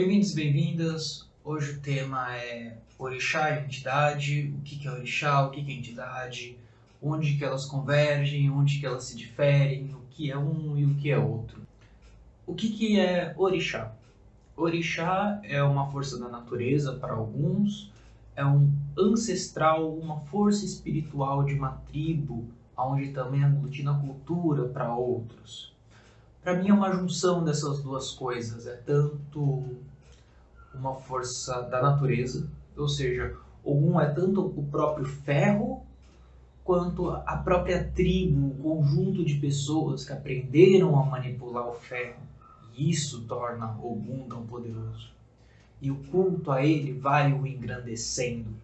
Bem-vindos e bem-vindas. Hoje o tema é Orixá e entidade, o que é Orixá, o que é entidade, onde que elas convergem, onde que elas se diferem, o que é um e o que é outro. O que é Orixá? Orixá é uma força da natureza para alguns, é um ancestral, uma força espiritual de uma tribo, onde também aglutina cultura para outros. Para mim é uma junção dessas duas coisas, é tanto uma força da natureza, ou seja, Ogum é tanto o próprio ferro quanto a própria tribo, o conjunto de pessoas que aprenderam a manipular o ferro. E isso torna Ogum tão poderoso. E o culto a ele vai o engrandecendo.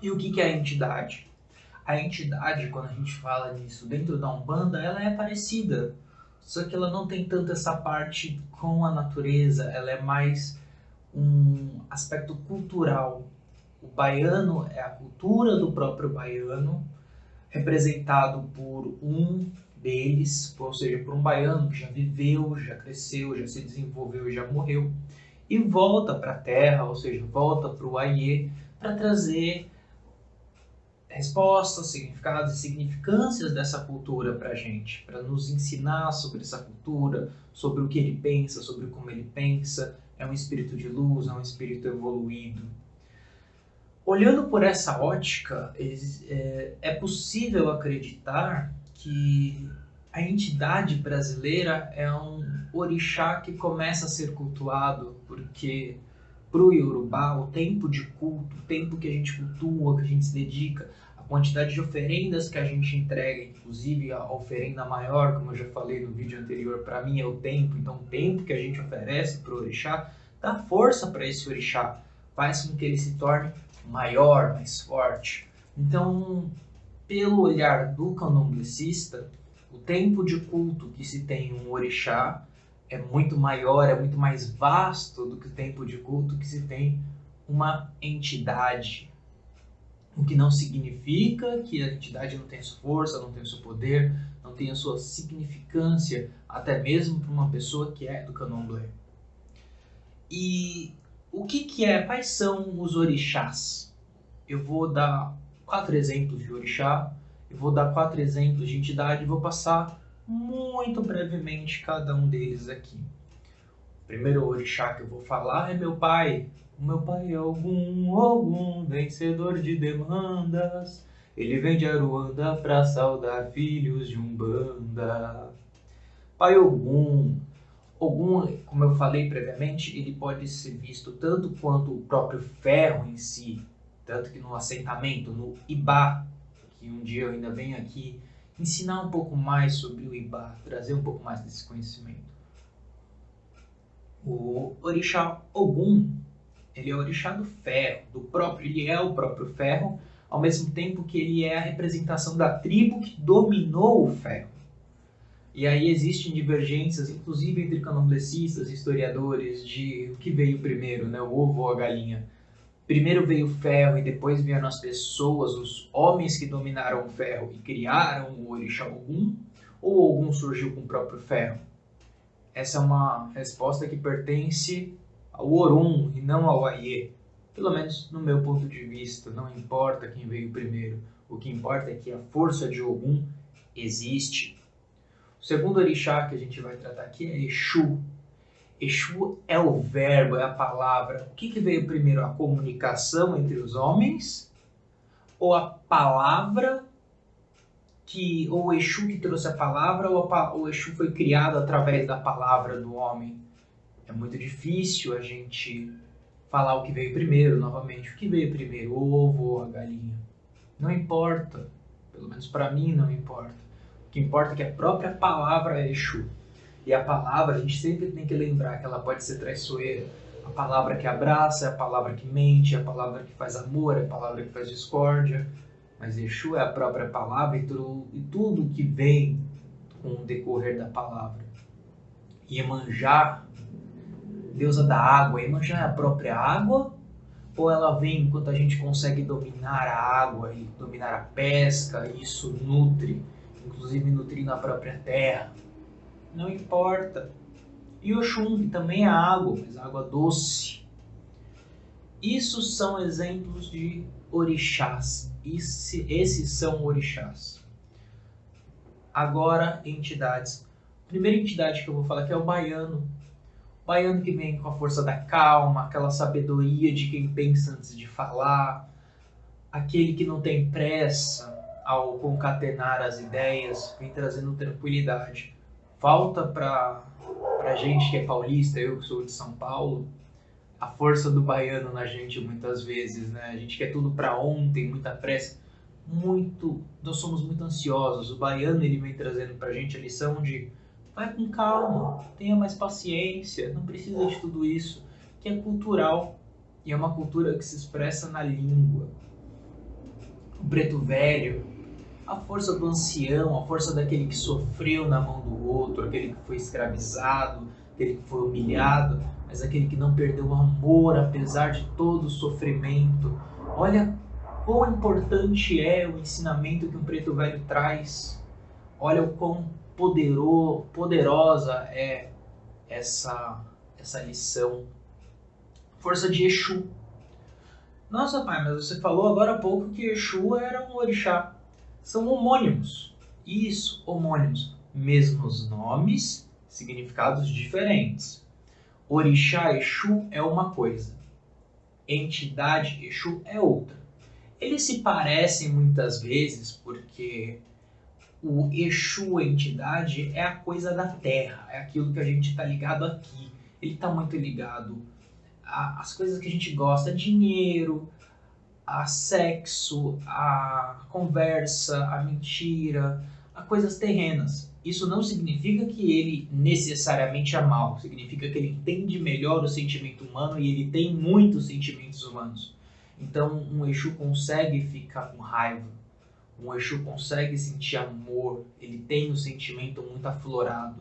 E o que é a entidade? A entidade, quando a gente fala nisso dentro da Umbanda, ela é parecida, só que ela não tem tanto essa parte com a natureza, ela é mais um aspecto cultural. O baiano é a cultura do próprio baiano, representado por um deles, ou seja, por um baiano que já viveu, já cresceu, já se desenvolveu e já morreu, e volta para a terra, ou seja, volta para o Aie, para trazer respostas, significados e significâncias dessa cultura para a gente, para nos ensinar sobre essa cultura, sobre o que ele pensa, sobre como ele pensa. É um espírito de luz, é um espírito evoluído. Olhando por essa ótica, é possível acreditar que a entidade brasileira é um orixá que começa a ser cultuado, porque para o Yorubá, o tempo de culto, o tempo que a gente cultua, que a gente se dedica, a quantidade de oferendas que a gente entrega, inclusive a oferenda maior, como eu já falei no vídeo anterior, para mim é o tempo. Então, o tempo que a gente oferece para o orixá dá força para esse orixá, faz com que ele se torne maior, mais forte. Então, pelo olhar do candomblessista, o tempo de culto que se tem um orixá é muito maior, é muito mais vasto do que o tempo de culto que se tem uma entidade. O que não significa que a entidade não tenha sua força, não tenha seu poder, não tenha sua significância, até mesmo para uma pessoa que é do candomblé. E o que é? Quais são os orixás? Eu vou dar 4 exemplos de orixá, eu vou dar 4 exemplos de entidade e vou passar muito brevemente cada um deles aqui. O primeiro orixá que eu vou falar é meu pai. O meu pai é Ogum, vencedor de demandas. Ele vem de Aruanda pra saudar filhos de Umbanda. Pai Ogum. Ogum, como eu falei previamente, ele pode ser visto tanto quanto o próprio ferro em si, tanto que no assentamento, no Ibá, que um dia eu ainda venho aqui ensinar um pouco mais sobre o Ibá, trazer um pouco mais desse conhecimento. O orixá Ogum, ele é o orixá do ferro, ele é o próprio ferro, ao mesmo tempo que ele é a representação da tribo que dominou o ferro. E aí existem divergências, inclusive entre candomblecistas e historiadores, de o que veio primeiro, né? O ovo ou a galinha. Primeiro veio o ferro e depois vieram as pessoas, os homens que dominaram o ferro e criaram o orixá Ogum, ou Ogum surgiu com o próprio ferro? Essa é uma resposta que pertence ao Orum e não ao Aie. Pelo menos no meu ponto de vista, não importa quem veio primeiro. O que importa é que a força de Ogum existe. O segundo orixá que a gente vai tratar aqui é Exu. Exu é o verbo, é a palavra. O que veio primeiro? A comunicação entre os homens? Ou a palavra ou o Exu que trouxe a palavra, ou o Exu foi criado através da palavra do homem? É muito difícil a gente falar o que veio primeiro, novamente. O que veio primeiro, o ovo ou a galinha? Não importa. Pelo menos para mim não importa. O que importa é que a própria palavra é Exu. E a palavra, a gente sempre tem que lembrar que ela pode ser traiçoeira. A palavra que abraça é a palavra que mente, é a palavra que faz amor, é a palavra que faz discórdia. Mas Exu é a própria palavra e tudo que vem com o decorrer da palavra. Iemanjá, deusa da água. Iemanjá é a própria água? Ou ela vem enquanto a gente consegue dominar a água e dominar a pesca, e isso nutre, inclusive nutrindo a própria terra? Não importa. E Oxum, que também é água, mas água doce. Isso são exemplos de orixás. Esses são orixás. Agora, entidades. A primeira entidade que eu vou falar aqui é o baiano. O baiano que vem com a força da calma, aquela sabedoria de quem pensa antes de falar, aquele que não tem pressa ao concatenar as ideias, vem trazendo tranquilidade. Falta para a gente que é paulista, eu que sou de São Paulo, a força do baiano na gente muitas vezes, né? A gente quer tudo para ontem, muita pressa, nós somos muito ansiosos. O baiano ele vem trazendo para a gente a lição de vai com calma, tenha mais paciência, não precisa de tudo isso, que é cultural e é uma cultura que se expressa na língua. O preto velho, a força do ancião, a força daquele que sofreu na mão do outro, aquele que foi escravizado, aquele que foi humilhado, mas aquele que não perdeu o amor apesar de todo o sofrimento. Olha quão importante é o ensinamento que um preto velho traz. Olha o quão poderosa é essa lição. Força de Exu. Nossa, pai, mas você falou agora há pouco que Exu era um orixá. São homônimos. Isso, homônimos. Mesmos nomes, significados diferentes. Orixá Exu é uma coisa. Entidade Exu é outra. Eles se parecem muitas vezes porque o Exu, a entidade, é a coisa da terra. É aquilo que a gente está ligado aqui. Ele está muito ligado às coisas que a gente gosta. Dinheiro, a sexo, a conversa, a mentira, a coisas terrenas. Isso não significa que ele necessariamente é mal, significa que ele entende melhor o sentimento humano e ele tem muitos sentimentos humanos. Então um Exu consegue ficar com raiva, um Exu consegue sentir amor, ele tem um sentimento muito aflorado,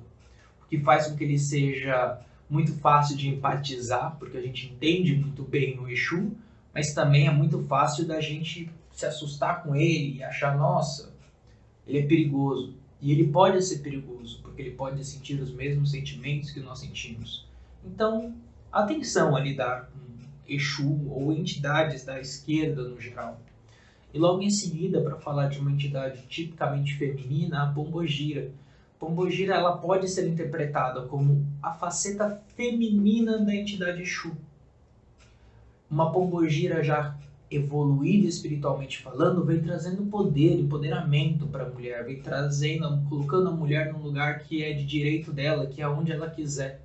o que faz com que ele seja muito fácil de empatizar, porque a gente entende muito bem o Exu, mas também é muito fácil da gente se assustar com ele e achar, nossa, ele é perigoso. E ele pode ser perigoso, porque ele pode sentir os mesmos sentimentos que nós sentimos. Então, atenção a lidar com Exu ou entidades da esquerda no geral. E logo em seguida, para falar de uma entidade tipicamente feminina, a Pombogira. Pombogira ela pode ser interpretada como a faceta feminina da entidade Exu. Uma pombogira já evoluída espiritualmente falando, vem trazendo poder, empoderamento para a mulher, vem trazendo, colocando a mulher num lugar que é de direito dela, que é onde ela quiser.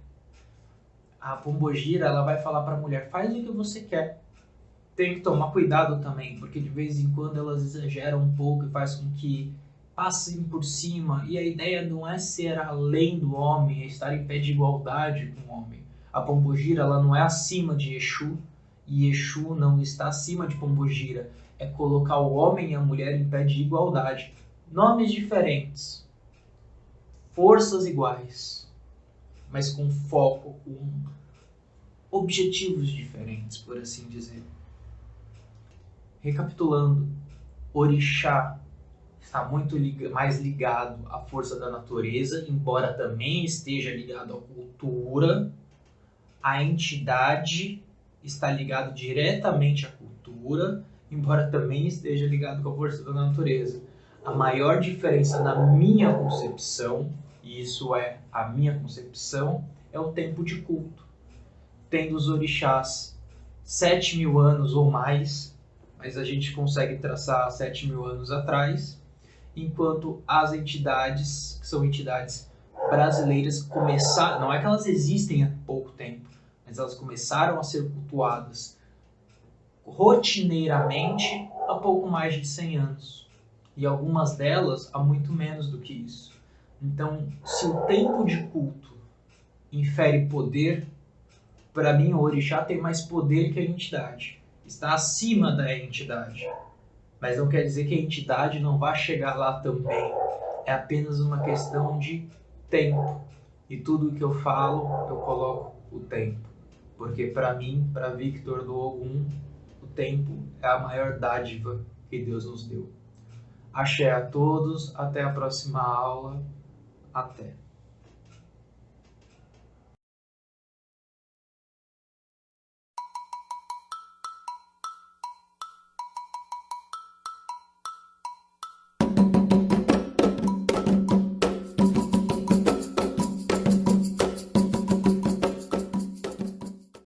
A pombogira ela vai falar para a mulher, faz o que você quer. Tem que tomar cuidado também, porque de vez em quando elas exageram um pouco e faz com que passem por cima. E a ideia não é ser além do homem, é estar em pé de igualdade com o homem. A pombogira ela não é acima de Exu, e Exu não está acima de Pombogira. É colocar o homem e a mulher em pé de igualdade. Nomes diferentes, forças iguais, mas com foco, com objetivos diferentes, por assim dizer. Recapitulando, Orixá está muito mais ligado à força da natureza, embora também esteja ligado à cultura. A entidade está ligado diretamente à cultura, embora também esteja ligado com a força da natureza. A maior diferença na minha concepção, e isso é a minha concepção, é o tempo de culto. Tendo os orixás 7.000 anos ou mais, mas a gente consegue traçar 7.000 anos atrás, enquanto as entidades, que são entidades brasileiras, começaram, não é que elas existem há pouco tempo, mas elas começaram a ser cultuadas rotineiramente há pouco mais de 100 anos. E algumas delas há muito menos do que isso. Então, se o tempo de culto infere poder, para mim o orixá tem mais poder que a entidade. Está acima da entidade. Mas não quer dizer que a entidade não vá chegar lá também. É apenas uma questão de tempo. E tudo o que eu falo, eu coloco o tempo. Porque para mim, para Victor do Ogum, o tempo é a maior dádiva que Deus nos deu. Axé a todos, até a próxima aula, até.